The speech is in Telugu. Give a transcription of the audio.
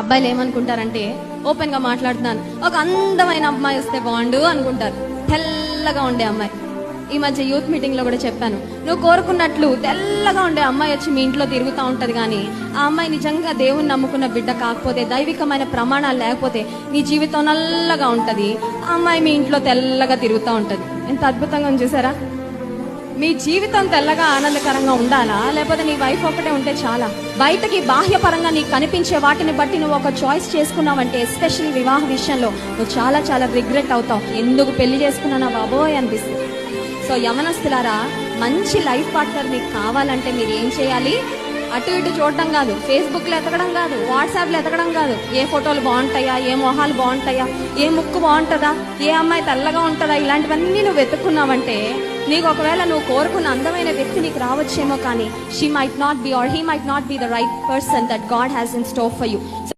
అబ్బాయిలు ఏమనుకుంటారంటే, ఓపెన్ గా మాట్లాడుతున్నాను, ఒక అందమైన అమ్మాయి వస్తే బాగుండు అనుకుంటారు. తెల్లగా ఉండే అమ్మాయి. ఈ మధ్య యూత్ మీటింగ్ లో కూడా చెప్పాను, నువ్వు కోరుకున్నట్లు తెల్లగా ఉండే అమ్మాయి వచ్చి మీ ఇంట్లో తిరుగుతూ ఉంటది, కానీ ఆ అమ్మాయి నిజంగా దేవుని నమ్ముకున్న బిడ్డ కాకపోతే, దైవికమైన ప్రమాణాలు లేకపోతే నీ జీవితం నల్లగా ఉంటది. ఆ అమ్మాయి మీ ఇంట్లో తెల్లగా తిరుగుతూ ఉంటది. ఎంత అద్భుతంగా ఉంది చూసారా? మీ జీవితం తెల్లగా ఆనందకరంగా ఉండాలా, లేకపోతే నీ వైఫ్ ఒకటే ఉంటే చాలా? బయటకి బాహ్యపరంగా నీకు కనిపించే వాటిని బట్టి నువ్వు ఒక చాయిస్ చేసుకున్నావంటే, ఎస్పెషల్లీ వివాహ విషయంలో నువ్వు చాలా చాలా రిగ్రెట్ అవుతావు. ఎందుకు పెళ్లి చేసుకున్నానా బాబోయ్ అనిపిస్తుంది. సో యమనస్తులారా, మంచి లైఫ్ పార్ట్నర్ మీకు కావాలంటే మీరు ఏం చేయాలి? అటు ఇటు చూడడం కాదు, ఫేస్బుక్లో ఎతకడం కాదు, వాట్సాప్లో ఎతకడం కాదు, ఏ ఫోటోలు బాగుంటాయా, ఏ మొహాలు బాగుంటాయా, ఏ ముక్కు బాగుంటుందా, ఏ అమ్మాయి తెల్లగా ఉంటుందా, ఇలాంటివన్నీ నువ్వు వెతుక్కున్నావంటే నీకు ఒకవేళ నువ్వు కోరుకున్న అందమైన వ్యక్తి నీకు రావచ్చేమో, కానీ she might not be or he might not be the right person that God has in store for you.